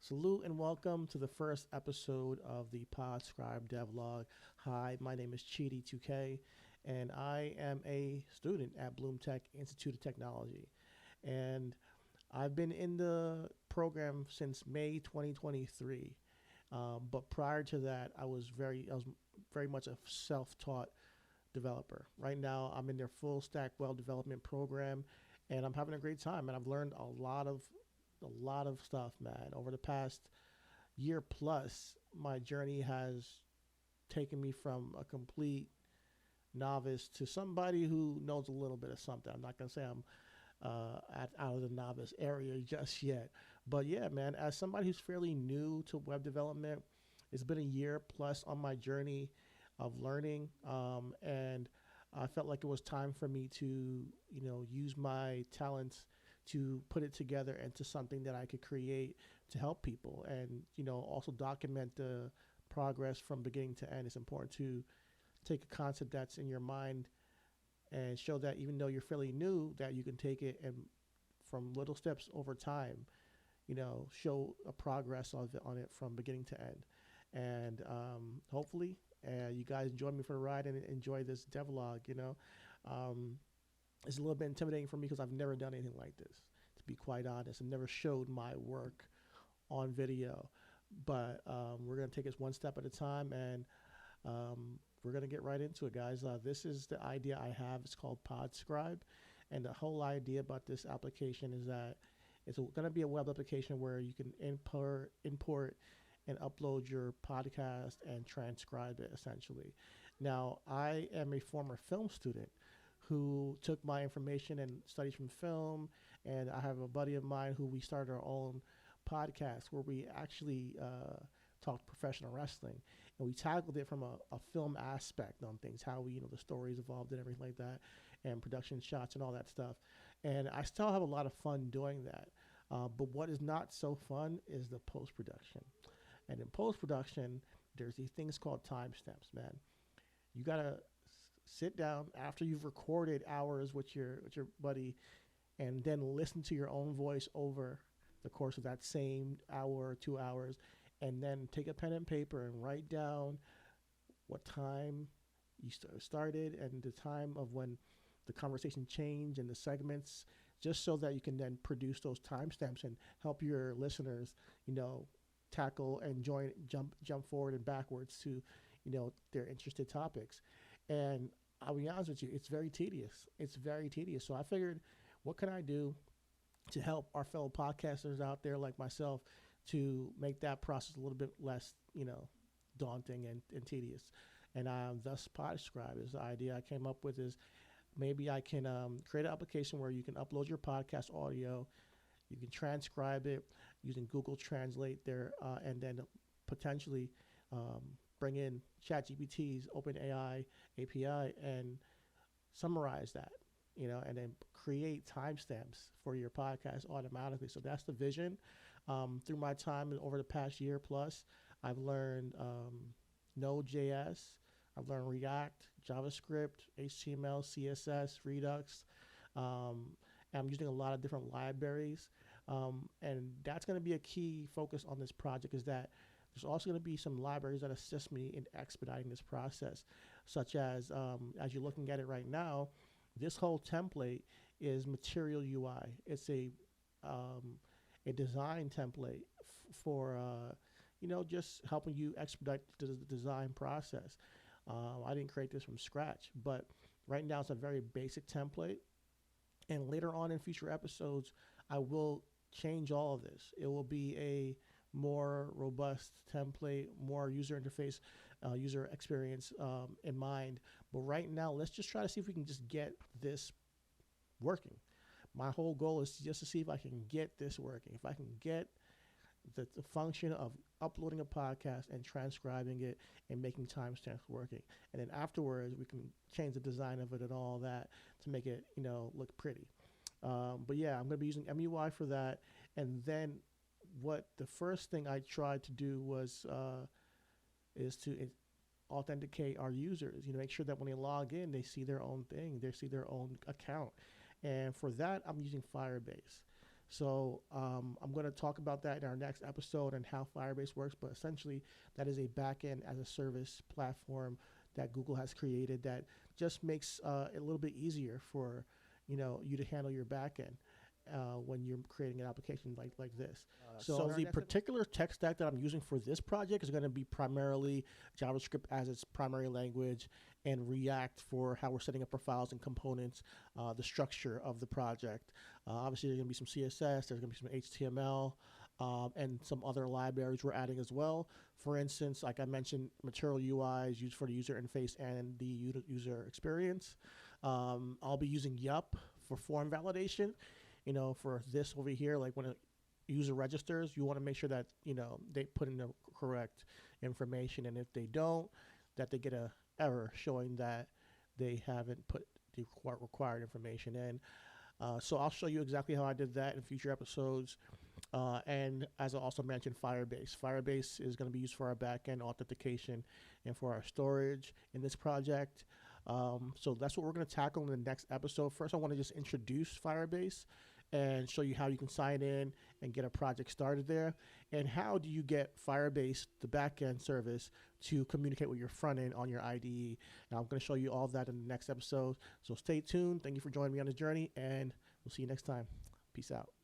Salute and welcome to the first episode of the PodScribe Devlog. Hi, my name is Chidi2K, and I am a student at Bloom Tech Institute of Technology. And I've been in the program since May 2023. But prior to that, I was very much a self-taught developer. Right now, I'm in their full stack web development program, and I'm having a great time. And I've learned a lot of stuff, man. Over the past year plus, my journey has taken me from a complete novice to somebody who knows a little bit of something. I'm not gonna say I'm out of the novice area just yet, but yeah, man. As somebody who's fairly new to web development, it's been a year plus on my journey of learning, and I felt like it was time for me to, use my talents to put it together into something that I could create to help people, and also document the progress from beginning to end. It's important to take a concept that's in your mind and show that even though you're fairly new, that you can take it and from little steps over time, show a progress on it from beginning to end. And hopefully, you guys join me for the ride and enjoy this devlog. Um, it's a little bit intimidating for me because I've never done anything like this. To be quite honest, I've never showed my work on video, but we're gonna take it one step at a time, and we're gonna get right into it, guys. This is the idea I have. It's called PodScribe, and the whole idea about this application is that it's going to be a web application where you can import and upload your podcast and transcribe it essentially. Now, I am a former film student who took my information and studies from film, and I have a buddy of mine who we started our own podcast where we actually talked professional wrestling, and we tackled it from a film aspect on things, how the stories evolved and everything like that, and production shots and all that stuff. And I still have a lot of fun doing that. But what is not so fun is the post production. And in post production, there's these things called timestamps, man. You gotta sit down after you've recorded hours with your buddy, and then listen to your own voice over the course of that same hour or 2 hours, and then take a pen and paper and write down what time you started and the time of when the conversation changed and the segments, just so that you can then produce those timestamps and help your listeners, you know, tackle and jump forward and backwards to, their interested topics. And I'll be honest with you, it's very tedious. It's very tedious. So I figured, what can I do to help our fellow podcasters out there like myself to make that process a little bit less, daunting and tedious. And thus PodScribe is the idea I came up with. Is maybe I can create an application where you can upload your podcast audio, you can transcribe it using Google Translate there, and then potentially bring in ChatGPT's OpenAI API and summarize that, and then create timestamps for your podcast automatically. So that's the vision. Through my time over the past year plus, I've learned Node.js, I've learned React, JavaScript, HTML, CSS, Redux. And I'm using a lot of different libraries. And that's going to be a key focus on this project, is that there's also going to be some libraries that assist me in expediting this process, such as you're looking at it right now, this whole template is Material UI. It's a design template for just helping you expedite the design process. I didn't create this from scratch, but right now it's a very basic template. And later on in future episodes, I will change all of this. It will be a more robust template, more user interface, user experience in mind. But right now, let's just try to see if we can just get this working. My whole goal is just to see if I can get this working. If I can get the function of uploading a podcast and transcribing it and making timestamps working. And then afterwards, we can change the design of it and all that to make it, look pretty. But yeah, I'm going to be using MUI for that. And then what the first thing I tried to do was is to authenticate our users, make sure that when they log in, they see their own thing, they see their own account. And for that, I'm using Firebase. So I'm going to talk about that in our next episode and how Firebase works. But essentially, that is a backend as a service platform that Google has created that just makes it a little bit easier for you to handle your backend when you're creating an application like this. So the particular tech stack that I'm using for this project is going to be primarily JavaScript as its primary language and React for how we're setting up our files and components, the structure of the project. Obviously, there's going to be some CSS, there's going to be some HTML, and some other libraries we're adding as well. For instance, like I mentioned, Material UI is used for the user interface and the user experience. I'll be using Yup for form validation. For this over here, like when a user registers, you want to make sure that, they put in the correct information. And if they don't, that they get a error showing that they haven't put the required information in. So I'll show you exactly how I did that in future episodes. And as I also mentioned, Firebase. Firebase is going to be used for our backend authentication and for our storage in this project. So that's what we're going to tackle in the next episode. First, I want to just introduce Firebase and show you how you can sign in and get a project started there. And how do you get Firebase, the backend service, to communicate with your front end on your IDE. Now, I'm going to show you all of that in the next episode. So stay tuned. Thank you for joining me on this journey, and we'll see you next time. Peace out.